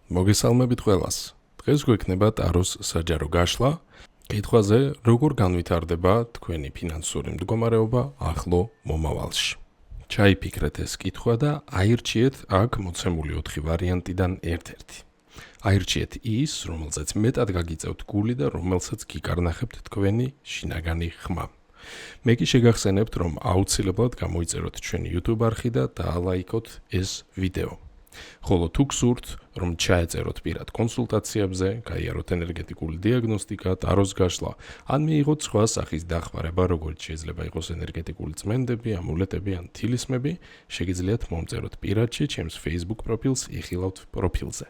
მოგესალმებით ყველას. დღეს გვექნება ტაროს საჯარო გაშლა კითხვაზე, როგორ განვითარდება თქვენი ფინანსური მდგომარეობა ახლო მომავალში. ჩაიფიქრეთ ეს კითხვა და აირჩიეთ აქ მოცემული 4 ვარიანტიდან ერთ-ერთი. აირჩიეთ ის, რომელზეც მეტად გაგიწევთ გული და რომელსაც გიკარნახებთ თქვენი შინაგანი ხმა. მე კი შეგახსენებთ, რომ აუცილებლად გამოიწეროთ ჩვენი YouTube არხი და დაალაიქოთ ეს ვიდეო. ხოლო თუ გსურთ, რომ ჩაეწეროთ პირად კონსულტაციებზე, გაიაროთ ენერგეტიკული დიაგნოსტიკა, ტაროს გაშლა, ან მიიღოთ სხვა სახის დახმარება, როგორც შეიძლება იყოს ენერგეტიკული წმენდები, ამულეტები ან თილისმები, შეგიძლიათ მომწეროთ პირადში ჩემს Facebook პროფილს იხილავთ პროფილზე.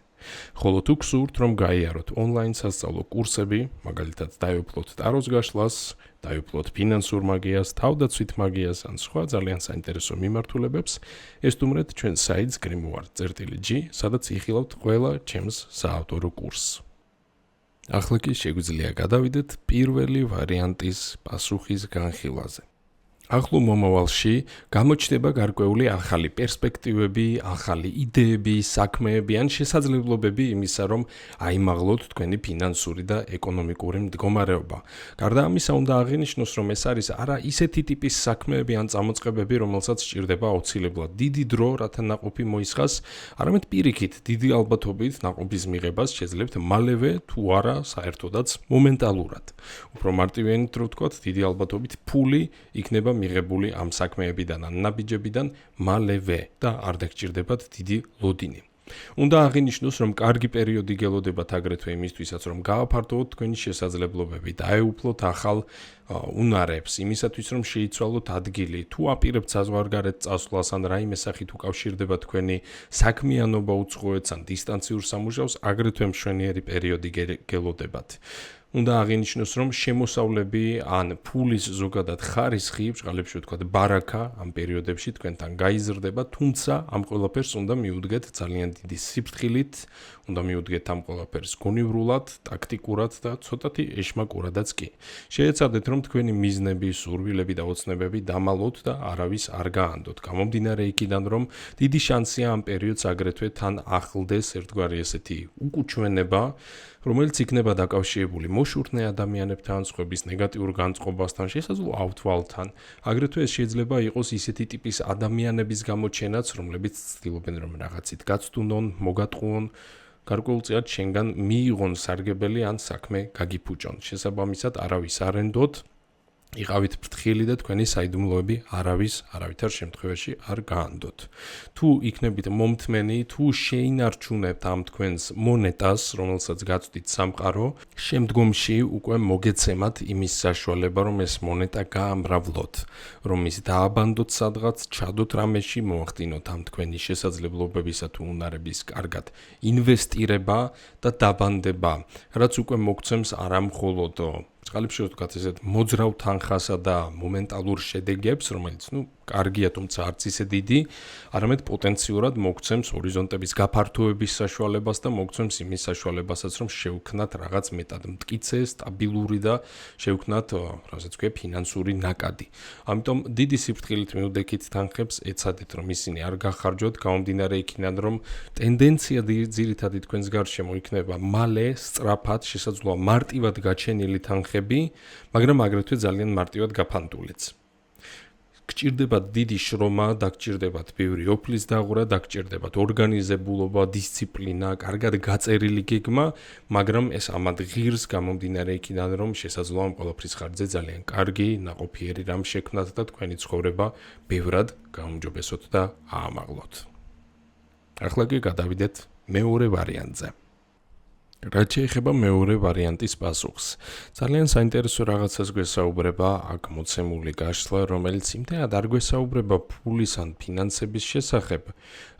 ხოლო თუ გსურთ, რომ გაიაროთ ონლაინ სასწავლო კურსები, მაგალითად დაეუფლოთ ტაროს გაშლას, დაეუფლოთ ფინანსურ მაგიას, თავდაცვით მაგიას ან სხვა ძალიან საინტერესო მიმართულებებს, ესტუმრეთ ჩვენ საიტს grimoire.g, სადაც იხილავთ ყველა ჩემს საავტორო კურსს. ახლა კი შეგვიძლია გადავიდეთ პირველი ვარიანტის პასუხის განხილვაზე. ახლო მომავალში გამოჩნდება გარკვეული ახალი პერსპექტივები, ახალი იდეები, საქმეები ან შესაძლებლობები იმისა, რომ აიმაღლოთ თქვენი ფინანსური და ეკონომიკური მდგომარეობა. გარდა ამისა, უნდა აღინიშნოს, რომ ეს არის არა ისეთი ტიპის საქმეები ან წამოწყებები, რომელსაც სჭირდება აუცილებლად დიდი დრო, რათა ნაყოფი მოისხას, არამედ პირიქით, დიდი ალბათობით ნაყოფის მიღებას შეძლებთ მალევე თუ არა საერთოდაც მომენტალურად. უფრო მარტივიანით რო ვთქვათ, დიდი ალბათობით ფული იქნება მიღებული ამ საქმეებიდან ან ნაბიჯებიდან მალევე და არ დაგჭირდებათ დიდი ლოდინი. უნდა აღინიშნოს, რომ კარგი პერიოდი გელოდებათ აგრეთვე იმისთვისაც, რომ გააფართოვოთ თქვენი შესაძლებლობები, დაეუფლოთ ახალ უნარებს, იმისათვის, რომ შეიცვალოთ ადგილი, თუ აპირებთ საზღვარგარეთ წასვლას ან რაიმე სახით უკავშირდება თქვენი საქმიანობა უცხოეთს ან დისტანციურ სამუშაოს, აგრეთვე მშვენიერი პერიოდი გელოდებათ. უნდა აღინიშნოს, რომ შემოსავლები ან ფულის ზოგადად ხარისხი, ბჭყალებში ვთქვათ ბარაკა ამ პერიოდებში თქვენთან გაიზრდება, თუმცა ამ ყველაფერს უნდა მიუდგეთ ძალიან დიდი სიფრთხილით, უნდა მიუდგეთ ამ ყველაფერს გონივრულად, ტაქტიკურად და ცოტათი ეშმაკურადაც კი. შეეცადეთ, რომ თქვენი მიზნები, სურვილები და ოცნებები დამალოთ და არავის არ გაანდოთ. გამომდინარე იქიდან, რომ დიდი შანსია ამ პერიოდს აგრეთვე თან ახლდეს ერთგვარი ესეთი უკუჩვენება, რომელიც იქნება დაკავშირებული მოშურნე ადამიანებთან, სხვების ნეგატიურ განწყობასთან, შესაძლოა ავთვალთან. აგრეთვე ეს შეიძლება იყოს ისეთი ტიპის ადამიანების გამოჩენაც, რომლებიც ცდილობენ, რომ რაღაცით გაცდუნონ, მოგატყუონ, გარკვეულწილად შენგან მიიღონ სარგებელი ან საქმე გაგიფუჭონ. შესაბამისად, არავის არ ენდოთ, იყავით ფრთხილი და თქვენი საიდუმლოები არავითარ შემთხვევაში არ გაანდოთ. თუ იქნებით მომთმენი, თუ შეინარჩუნებთ ამ თქვენს მონეტას, რომელსაც გაწვდით სამყარო, შემდგომში უკვე მოგეცემათ იმის საშუალება, რომ ეს მონეტა გაამრავლოთ, რომ ის დააბანდოთ სადღაც, ჩადოთ რამეში, მოახდინოთ ამ თქვენი შესაძლებლობებისა თუ უნარების კარგად ინვესტირება და დაბანდება, რაც უკვე მოგცემს არა მხოლოდ წყალებში ვთქვათ ესეთ მოძრავ თანხასა და მომენტალურ შედეგებს, რომელიც კარგია, თუმცა არც ისე დიდი, არამედ პოტენციურად მოგცემს ჰორიზონტების გაფართოების საშუალებას და მოგცემს იმის საშუალებასაც, რომ შევქნათ რაღაც მეტად მტკიცე, სტაბილური და შევქნათ, რასაც ქვია, ფინანსური ნაკადი. ამიტომ დიდი სიფრთხილით მიუდექით თანხებს, ეცადეთ, რომ ისინი არ გახარჯოთ, გამომდინარე იქიდან, რომ ტენდენცია ძირითადი თქვენს გარშემო იქნება მალე, სწრაფად, შესაძლოა მარტივად გაჩენილი თანხები, მაგრამ აგრეთვე ძალიან მარტივად გაფანტულიც. გჭირდებათ დიდი შრომა, დაგჭირდებათ ბევრი ოფლის დაღვრა, დაგჭირდებათ ორგანიზებულობა, დისციპლინა, კარგად გაწერილი გეგმა, მაგრამ ეს ამად ღირს გამომდინარე იქიდან, რომ შესაძლოა ამ ყველაფრის ხარჯზე ძალიან კარგი, ნაყოფიერი რამ შექმნათ და თქვენი ცხოვრება ბევრად გაუმჯობესოთ და აამაღლოთ. ახლა კი გადავიდეთ მეორე ვარიანტზე. რაც შეეხება მეორე ვარიანტის პასუხს. ძალიან საინტერესო რაღაცას გვესაუბრება აქ მოცემული გაშლა, რომელიც იმდენად არ გვესაუბრება ფულის ან ფინანსების შესახებ,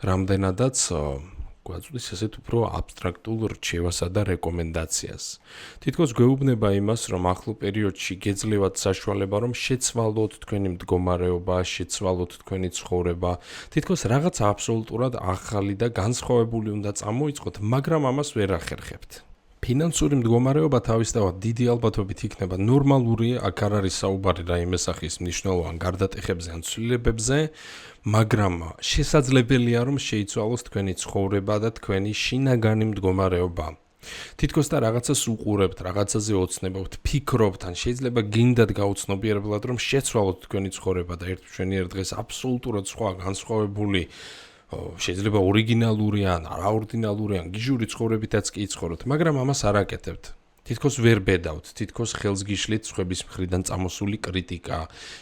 რამდენადაც გვაწვდის ესეთ უფრო აბსტრაქტულ რჩევასა და რეკომენდაციას. თითქოს გვეუბნება იმას, რომ ახლო პერიოდში გეძლევათ საშუალება, რომ შეცვალოთ თქვენი მდგომარეობა, შეცვალოთ თქვენი ცხოვრება, თითქოს რაღაც აბსოლუტურად ახალი და განსხვავებული უნდა წამოიწყოთ, მაგრამ ამას ვერ ახერხებთ. ფინანსური მდგომარეობა თავისთავად დიდი ალბათობით იქნება ნორმალური, აქ არ არის საუბარი რაიმე სახის მნიშვნელოვან გარდატეხებზე ან ცვლილებებზე, მაგრამ შესაძლებელია რომ შეიცვალოს თქვენი ცხოვრება და თქვენი შინაგანი მდგომარეობა. თითქოს და რაღაცას უყურებთ, რაღაცაზე ოცნებობთ, ფიქრობთ, ან შეიძლება გინდათ გაუცნობიერებლად რომ შეცვალოთ თქვენი ცხოვრება და ერთ მშვენიერ დღეს აბსოლუტურად სხვა განსხვავებული შეიძლება ორიგინალური ან არაორდინალური ან გიჟური ცხოვრებითაც კი იცხოვროთ, მაგრამ ამას არ აკეთებთ. თითქოს ვერ ბედავთ, თითქოს ხელს გიშლით სხვების მხრიდან წამოსული კრიტიკა,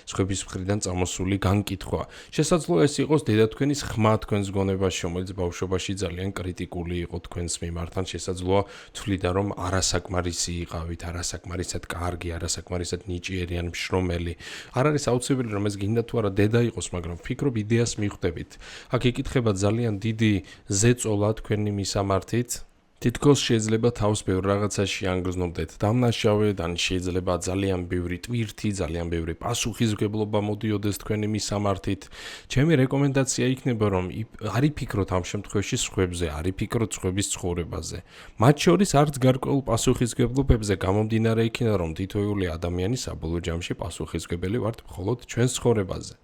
სხვების მხრიდან წამოსული განკითხვა. შესაძლოა ეს იყოს დედათქვენის ხმა თქვენს გონებაში, რომელიც ბავშვობაში ძალიან კრიტიკული იყო თქვენს მიმართ, ან შესაძლოა თვლიდა რომ არასაკმარისი იყავით, არასაკმარისად კარგი, არასაკმარისად ნიჭიერი ან მშრომელი. არ არის აუცილებელი რომ ეს გინდა თუ არა დედა იყოს, მაგრამ ვფიქრობ იდეას მიხვდებით. აქ იკითხება ძალიან დიდი ზეწოლა თქვენი მისამართით. თითქოს შეიძლება თავს ბევრ რაღაცაში ანგრძნობდეთ დამნაშავედ, ან შეიძლება ძალიან ბევრი ტვირთი, ძალიან ბევრი პასუხისმგებლობა მოდიოდეს თქვენი მისამართით. ჩემი რეკომენდაცია იქნება რომ არ იფიქროთ ამ შემთხვევაში სხვებზე, არ იფიქროთ სხვების ცხოვრებაზე. მათ შორის არც გარკვეულ პასუხისმგებლობებზე გამომდინარე იქნება რომ თითოეული ადამიანი საბოლოო ჯამში პასუხისმგებელი ვართ მხოლოდ ჩვენს ცხოვრებაზე.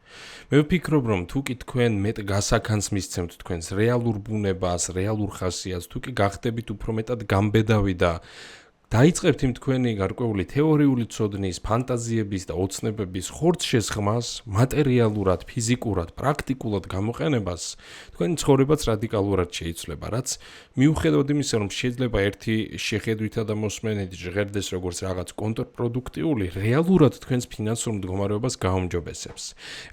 მე ვფიქრობ რომ თუ კი თქვენ მეტ გასახანს მისცემთ თქვენს რეალურ ბუნებას, რეალურ ხასიათს, თუ კი გახდებით უფრო მეტად გამბედავი და დაიწყებთ იმ თქვენი გარკვეული თეორიული ცოდნის, ფანტაზიების და ოცნებების ხორცშესხმას, მატერიალურად, ფიზიკურად, პრაქტიკულად გამოყენებას, თქვენი ცხოვრებაც რადიკალურად შეიცვლება, რაც მიუხედავად იმისა, რომ შეიძლება ერთი შეხედვითა და მოსმენით ჟღერდეს როგორც რაღაც კონტრპროდუქტიული, რეალურად თქვენს ფინანსურ მდგომარეობას გაუმჯობესებს.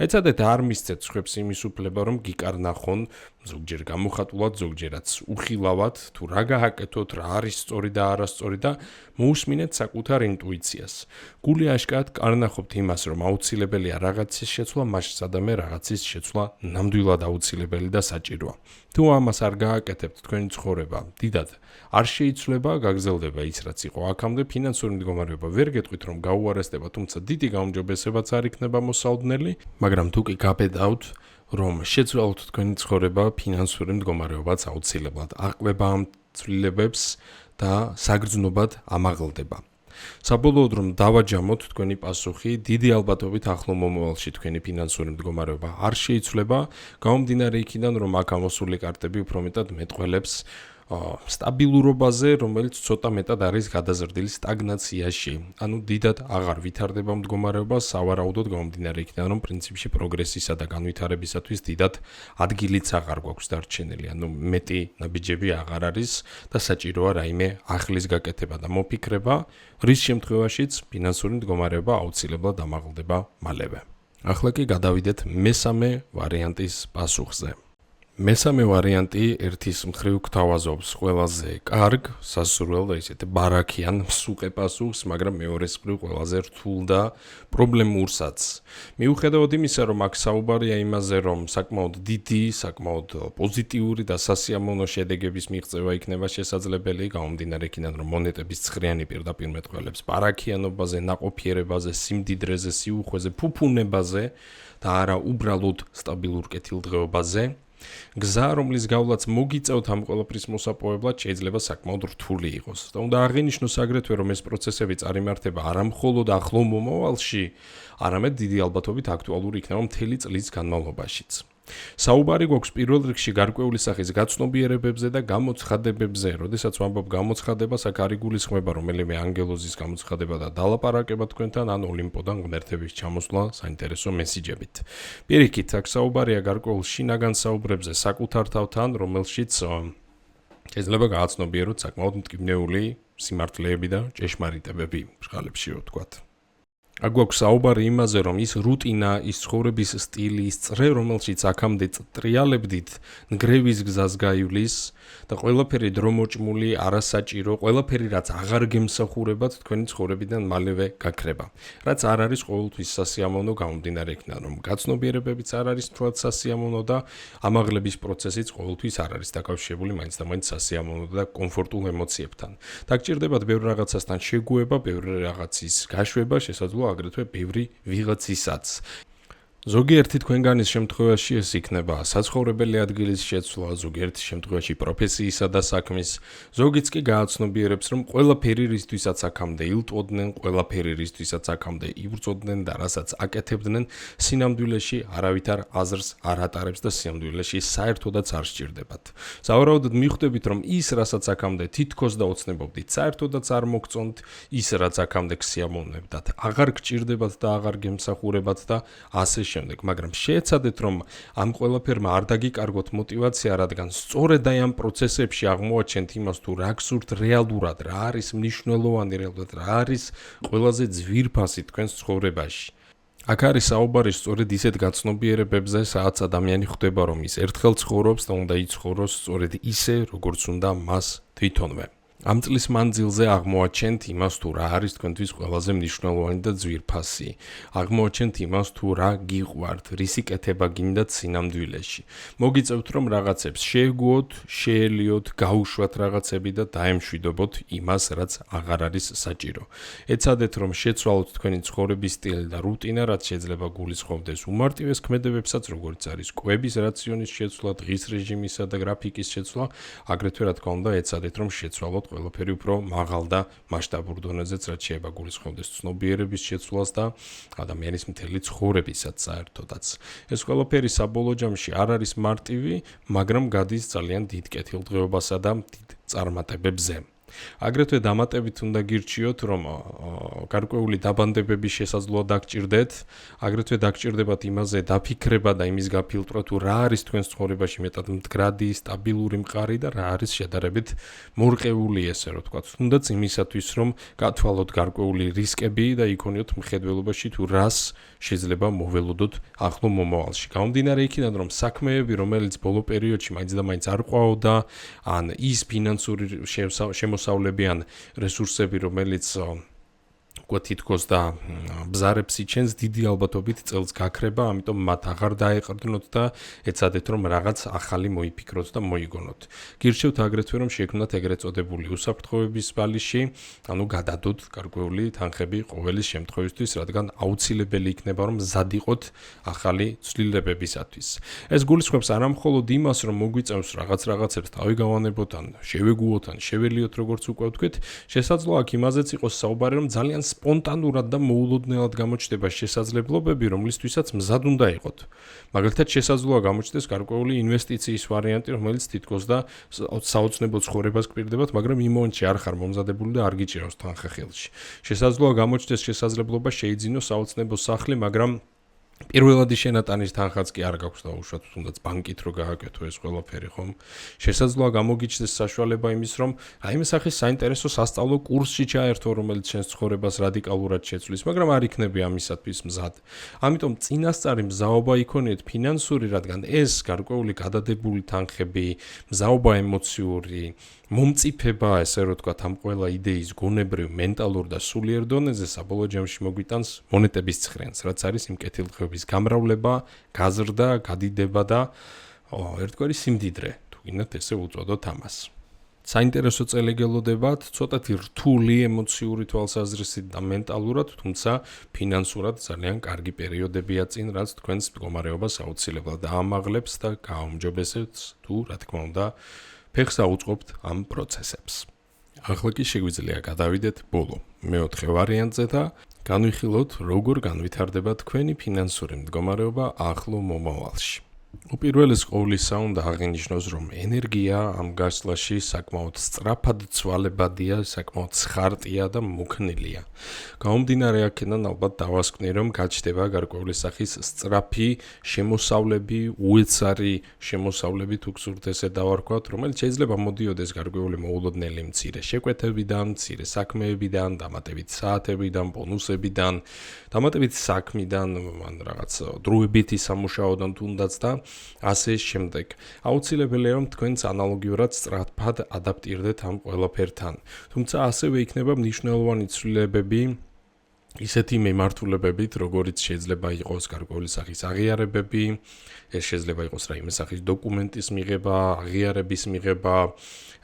ეცადეთ არ მისცეთ სხვებს იმის უფლება, რომ გიკარნახონ, ზოგჯერ გამოხატულად, ზოგჯერაც უხილავად, თუ რა გააკეთოთ, რა არის სწორი და არასწორი და მოусმინეთ საკუთარ ინტუიციას. გული აშკარად კარნახობთ იმას, რომ აუცილებელია რაღაცის შეცვლა, მასშტაბე რაღაცის შეცვლა ნამდვილად აუცილებელი და საჭიროა. თუ ამას არ გააკეთებთ, თქვენი ცხოვრება დიდად არ შეიცვლება, გაგრძელდება ის, რაც იყო აქამდე, ფინანსური მდგომარეობა ვერ გეტყვით, რომ გაუარესდება, თუმცა დიდი გაუმჯობესებაც არ იქნება მოსალოდნელი, მაგრამ თუ კი გაბედავთ, რომ შეცვალოთ თქვენი ცხოვრება, ფინანსური მდგომარეობაც აუცილებლად აყვება ამ ცვლილებებს და საგრძნობად ამაღლდება. საბოლოოდ რომ დავაჯამოთ თქვენი პასუხი, დიდი ალბათობით ახლო მომავალში თქვენი ფინანსური მდგომარეობა არ შეიცვლება, გამომდინარე იქიდან რომ აქ ამოსული კარტები უფრო მეტად მეტყველებს სტაბილურობაზე, რომელიც ცოტა მეტად არის გადაზრდილი სტაგნაციაში. ანუ დიდად აღარ ვითარდება მდგომარეობა, სავარაუდოდ გამომდინარე იქიდან რომ პრინციპში პროგრესისა და განვითარებისათვის დიდად ადგილიც აღარ გვაქვს დარჩენილი. ანუ მეტი ნაბიჯები აღარ არის და საჭიროა რაიმე ახლის გაკეთება და მოფიქრება, რის შემთხვევაშიც ფინანსური მდგომარეობა აუცილებლად ამაღლდება მალევე. ახლა კი გადავიდეთ მესამე ვარიანტის პასუხზე. მესამე ვარიანტი ერთის მხრივ გთავაზობს ყველაზე კარგ, სასურველ და ისეთ ბარაქიან მსუყე პასუხს, მაგრამ მეორეს მხრივ ყველაზე რთულ და პრობლემურსაც. მიუხედავად იმისა, რომ აქ საუბარია იმაზე, რომ საკმაოდ დიდი, საკმაოდ პოზიტიური და სასიამოვნო შედეგების მიღწევა იქნება შესაძლებელი, გამომდინარე იქიდან, რომ მონეტების ცხრიანი პირდაპირ მეტყველებს ბარაქიანობაზე, ნაყოფიერებაზე, სიმდიდრეზე, სიუხვეზე, ფუფუნებაზე და არა უბრალოდ სტაბილურ კეთილდღეობაზე. გზა, რომლის გავლაც მოგიწევთ ამ ყველაფრის მოსაპოვებლად, შეიძლება საკმაოდ რთული იყოს. და უნდა აღინიშნოს აგრეთვე, რომ ეს პროცესები წარიმართება არა მხოლოდ ახლო მომავალში, არამედ დიდი ალბათობით აქტუალური იქნება მთელი წლის განმავლობაშიც. საუბარი გვაქვს პირველ რიგში გარკვეული სახის გაცნობიერებებზე და გამოცხადებებზე. როდესაც ვამბობ გამოცხადებას, აქ არ იგულისხმება რომელიმე ანგელოზის გამოცხადება და დალაპარაკება თქვენთან, ან ოლიმპოდან ღმერთების ჩამოსვლა საინტერესო მესიჯებით. პირიქით, აქ საუბარია გარკვეულ შინაგან საუბრებზე საკუთარ თავთან, რომელშიც შეიძლება გააცნობიეროთ საკმაოდ მტკივნეული სიმართლეები და ჭეშმარიტებები, ბრალებში ვთქვათ. აქ გვაქვს საუბარი იმაზე, რომ ის რუტინა, ის ცხოვრების სტილი, ის წრე, რომელშიც აქამდე ტრიალებდით, ნგრევის გზას გაივლის და ყველაფერი დრომოჭმული, არასაჭირო, ყველაფერი რაც აღარ გემსახურებათ, თქვენი ცხოვრებიდან მალევე გაქრება. რაც არ არის ყოველთვის სასიამოვნო, გამომდინარე იქიდან, რომ გაცნობიერებებიც არ არის თვალ სასიამოვნო და ამაღლების პროცესიც ყოველთვის არ არის დაკავშირებული მაინც და მაინც სასიამოვნო და კომფორტულ ემოციებთან. დაგჭირდებათ ბევრ რაღაცასთან შეგუება, ბევრ რაღაცის გაშვება, შესაძლოა აგრეთვე ბევრი ვიღაცისაც. ზოგიერთი თქვენგანის შემთხვევაში ეს იქნება საცხოვრებელი ადგილის შეცვლა, ზოგიერთი შემთხვევაში პროფესიისა და საქმის, ზოგიც კი გააცნობიერებს, რომ ყველაფერი რისთვისაც აქამდე ილტვოდნენ, ყველაფერი რისთვისაც აქამდე იბრძოდნენ და რასაც აკეთებდნენ, სინამდვილეში არავითარ აზრს არ ატარებს და სინამდვილეში საერთოდაც არ სჭირდებათ. სავარაუდოდ მიხვდებით, რომ ის, რასაც აქამდე თითქოს და ოცნებობდით, საერთოდაც არ მოგწონთ, ის, რაც აქამდე გსიამოვნებდათ, აღარ გჭირდებათ და აღარ გემსახურებათ და ასე შემდეგ, მაგრამ შეეცადეთ, რომ ამ ყველაფერმა არ დაგიკარგოთ мотиваცია, რადგან სწორედ აი ამ პროცესებში აღმოაჩენთ იმას, თუ რა გსურთ რეალურად, რა არის მნიშვნელოვანი რეალურად, რა არის ყველაზე ძვირფასი თქვენს ცხოვრებაში. აქ არის საუბარი სწორედ ისეთ გაცნობიერებებზე, სადაც ადამიანი ხვდება, რომ ის ერთხელ ცხოვრობს და უნდა იცხოვროს სწორედ ისე, როგორც უნდა მას თვითონვე. ამ წლის მანძილზე აღმოაჩენთ იმას, თუ რა არის თქვენთვის ყველაზე მნიშვნელოვანი და ძვირფასი. აღმოაჩენთ იმას, თუ რა გიყვართ, რისი კეთება გინდათ სინამდვილეში. მოგიწევთ, რომ რაღაცებს შეეგუოთ, შეელიოთ, გაუშვათ რაღაცები და დაემშვიდობოთ იმას, რაც აღარ არის საჭირო. ეცადეთ, რომ შეცვალოთ თქვენი ცხოვრების სტილი და რუტინა, რაც შეიძლება გულისხმობდეს უმარტივეს ქმედებებსაც, როგორც არის კვების რაციონის შეცვლა, დღის რეჟიმისა და გრაფიკის შეცვლა, აგრეთვე რა თქმა უნდა, ეცადეთ, რომ შეცვალოთ ყველაფერი უფრო მაღალ და მასშტაბურ დონეზეც, რაც შეიძლება გულისხმობდეს ცნობიერების შეცვლას და ადამიანის მთელი ცხოვრებისაც საერთოდაც. ეს ყველაფერი საბოლოო ჯამში არ არის მარტივი, მაგრამ გადის ძალიან დიდ კეთილდღეობასა და დიდ წარმატებებზე. აგრეთვე დამატებით უნდა გირჩიოთ, რომ გარკვეული დაბანდებების შესაძლოა დაგჭირდეთ, აგრეთვე დაგჭირდებათ იმაზე დაფიქრება და იმის გაფილტრვა, თუ რა არის თქვენს ცხოვრებაში მეტად მდგრადი, სტაბილური მყარი და რა არის შედარებით მორყეული, ესე რომ ვთქვათ. თუნდაც იმისათვის, რომ გათვალოთ გარკვეული რისკები და იქონიოთ მხედველობაში, თუ რას შეიძლება მოველოდოთ ახლო მომავალში. გამომდინარე იქიდან, რომ საქმეები, რომელიც ბოლო პერიოდში მაინც და მაინც არ ყვაოდა, ან ის ფინანსური შემოსავლებიან რესურსები, რომელიც თითქოს და ბზარებს იჩენს, დიდი ალბათობით წელს გაქრება, ამიტომ მათ აღარ დაეყრდნოთ და ეცადეთ, რომ რაღაც ახალი მოიფიქროთ და მოიგონოთ. გირჩევთ აგრეთვე, რომ შექმნათ ეგრეთ წოდებული უსაფრთხოების ბალიში, ანუ გადადოთ გარკვეული თანხები ყოველის შემთხვევისთვის, რადგან აუცილებელი იქნება, რომ მზად იყოთ ახალი ცვლილებებისათვის. ეს გულისხმობს არა მხოლოდ იმას, რომ მოგვიწევს რაღაცებს თავი გავანებოთ, ან შევეგუოთ, ან შეველიოთ, როგორც უკვე ვთქვით, შესაძლოა აქ იმაზეც იყოს საუბარი, რომ ძალიან სპონტანურად და მოულოდნელად გამოჩნდება შესაძლებლობები, რომლისთვისაც მზად უნდა იყოთ. მაგალითად, შესაძლოა გამოჩნდეს გარკვეული ინვესტიციის ვარიანტი, რომელიც თითქოს და საოცნებო ცხოვრებას გვპირდებათ, მაგრამ იმ მომენტში არ ხარ მომზადებული და არ გიჭირავს თანხა ხელში. შესაძლოა გამოჩნდეს შესაძლებლობა შეიძინოს საოცნებო სახლი, მაგრამ პირველადი შენატანის თანხაც კი არ გაქვს და უშუალოდ თუნდაც ბანკით რო გააკეთო ეს ყველაფერი, ხომ? შესაძლოა გამოგიჩნდეს საშუალება იმის, რომ რაიმე სახის საინტერესო სასწავლო კურსში ჩაერთო, რომელიც შენს ცხოვრებას რადიკალურად შეცვლის, მაგრამ არ იქნები ამისათვის მზად. ამიტომ წინასწარი მზაობა იქონიეთ ფინანსური, რადგან ეს გარკვეული გადადებული თანხები, მზაობა ემოციური, მომწიფება, ესე რომ ვთქვათ, ამ ყველა იდეის გონებრივ, მენტალურ და სულიერ დონეზე საბოლოო ჯამში მოგვიტანს მონეტების ცხრენს, რაც არის იმ კეთილდღეობის გამრავლება, გაზრდა, გადიდება და ერთგვარი სიმდიდრე, თუ გინდათ ესე უწოდოთ ამას. საინტერესო წელი გელოდებათ, ცოტათი რთული ემოციური თვალსაზრისით და მენტალურად, თუმცა ფინანსურად ძალიან კარგი პერიოდებია წინ, რაც თქვენს მდგომარეობას აუცილებლად აამაღლებს და გააუმჯობესებს, თუ რა თქმა უნდა, ფეხს აუწყობთ ამ პროცესებს. ახლა კი შეგვიძლია გადავიდეთ ბოლო, მეოთხე ვარიანტზე და განვიხილოთ, როგორ განვითარდება თქვენი ფინანსური მდგომარეობა ახლო მომავალში. უპირველეს ყოვლისა უნდა აღინიშნოს, რომ ენერგია ამ გასვლაში საკმაოდ სწრაფად ცვალებადია, საკმაოდ სხარტია და მოქნილია. გამომდინარე აქედან ალბათ დავასკვნი, რომ გაჩნდება გარკვეული სახის სწრაფი შემოსავლები, უეცარი შემოსავლები, თუ გსურთ ესე დავარქვათ, რომელიც შეიძლება მოდიოდეს გარკვეული მოულოდნელი მცირე შეკვეთებიდან, მცირე საქმეებიდან, დამატებით საათებიდან, ბონუსებიდან, დამატებით საქმიდან, ან რაღაც დროებითი სამუშაოდან თუნდაც და ასე შემდეგ. აუცილებელია, რომ თქვენც ანალოგიურად სწრაფად ადაპტირდეთ ამ ყველაფერთან. თუმცა ასევე იქნება მნიშვნელოვანი ცვლილებები ისეთი მიმართულებებით, როგორიც შეიძლება იყოს გარკვეული სახის აღიარებები, ეს შეიძლება იყოს რაიმე სახის დოკუმენტის მიღება, აღიარების მიღება,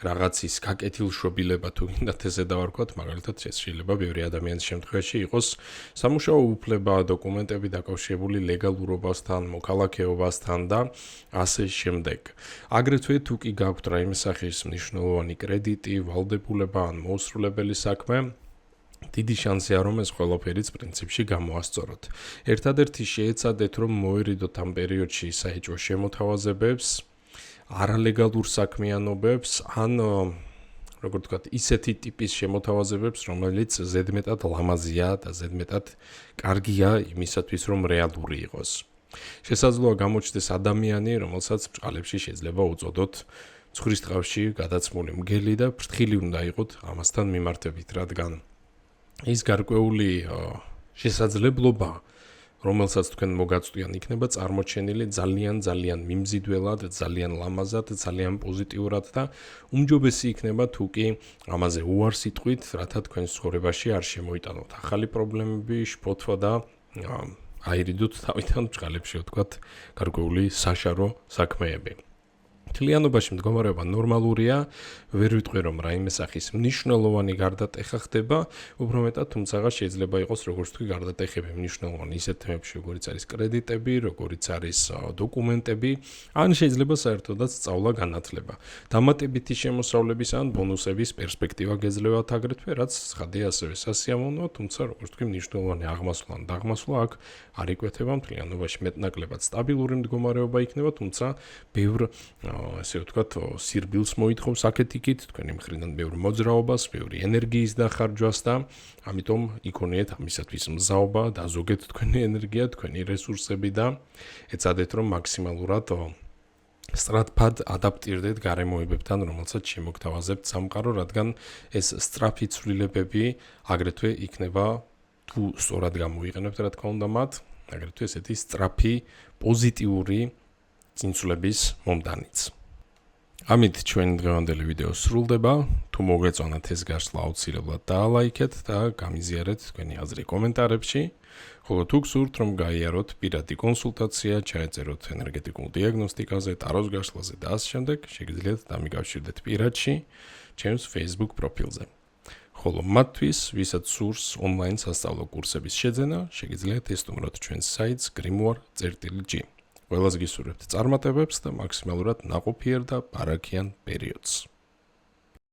რაღაცის გაკეთილშობილება თუ გინდათ ესე დავარქვათ, მაგალითად ეს შეიძლება ბევრი ადამიანის შემთხვევაში იყოს სამუშაო უფლება, დოკუმენტები დაკავშირებული ლეგალურობასთან, მოქალაქეობასთან და ასე შემდეგ. აგრეთვე თუ კი გაქვთ რაიმე სახის მნიშვნელოვანი კრედიტი, ვალდებულება ან მოუსრულებელი საქმე, დიდი შანსია რომ ეს ყველაფერიც პრინციპში გამოასწოროთ. ერთადერთი შეეცადეთ რომ მოერიდოთ ამ პერიოდში საეჭვო შემოთავაზებებს, არალეგალურ საქმიანობებს ან როგორ ვთქვათ, ისეთი ტიპის შემოთავაზებებს, რომელიც ზედმეტად ლამაზია და ზედმეტად კარგია იმისათვის რომ რეალური იყოს. შესაძლოა გამოჩნდეს ადამიანი, რომელსაც ბჭყალებში შეიძლება უწოდოთ ცხვრის ტყავში გადაცმული მგელი და ფრთხილი უნდა იყოთ ამასთან მიმართებით, რადგან ის გარკვეული შესაძლებლობა, რომელსაც თქვენ მოგაწვდიან, იქნება წარმოჩენილი ძალიან მიმზიდველად, ძალიან ლამაზად, ძალიან პოზიტიურად და უმჯობესი იქნება თუ კი ამაზე უარს იტყვით, რათა თქვენ ცხოვრებაში არ შემოიტანოთ ახალი პრობლემები, შფოთვა და აირიდოთ თავიდან ბჭყალებში, ვთქვათ, გარკვეული საშარო საქმეები. მთლიანობაში მდგომარეობა ნორმალურია, ვერ ვიტყვი რომ რაიმე სახის მნიშვნელოვანი გარდატეხა ხდება, უფრო მეტად თუმცა შეიძლება იყოს როგორც თქვი გარდატეხები მნიშვნელოვანი ისეთ თემებში, როგორიც არის კრედიტები, როგორიც არის დოკუმენტები, ან შეიძლება საერთოდაც სწავლა განათლება. დამატებითი შემოსავლების ან ბონუსების პერსპექტივა გეძლევათ აგრეთვე, რაც ცხადია ასევე სასიამოვნოა, თუმცა როგორც თქვი მნიშვნელოვანი აღმასვლა ან დაღმასვლა აქ არ იკვეთება, მთლიანობაში მეტნაკლებად სტაბილური მდგომარეობა იქნება, თუმცა ბევრ ასე ვთქვათ, სირბილს მოითხოვს აქეთ-იქით, თქვენი მხრიდან ბევრ მოძრაობას, ბევრი ენერგიის დახარჯვას და ამიტომ იქონიეთ ამისათვის მზაობა, დაზოგეთ თქვენი ენერგია, თქვენი რესურსები და ეცადეთ რომ მაქსიმალურად სწრაფად ადაპტირდეთ გარემოებებთან, რომელსაც შემოგთავაზებთ სამყარო, რადგან ეს სწრაფი ცვლილებები აგრეთვე იქნება თუ სწორად გამოიყენებთ, რა თქმა უნდა, მათ, აგრეთვე ესეთი სწრაფი პოზიტიური წინსვლების მომდანიც. ამით ჩვენი დღევანდელი ვიდეო სრულდება. თუ მოგეწონათ ეს გაშლა, აუცილებლად დაალაიქეთ და გამიზიარეთ თქვენი აზრი კომენტარებში. ხოლო თუ გსურთ რომ გაიაროთ პირადი კონსულტაცია, ჩაეწეროთ ენერგეტიკულ დიაგნოსტიკაზე, ტაროს გაშლაზე და ასე შემდეგ, შეგიძლიათ დამიკავშირდეთ პირადში ჩემს Facebook პროფილზე. ხოლო მათთვის, ვისაც სურს ონლაინ სასწავლო კურსების შეძენა, შეგიძლიათ ესტუმროთ ჩვენს საიტს grimoire.g. ყველას გისურვებთ წარმატებებს და მაქსიმალურად ნაყოფიერ და პარაქიან პერიოდს.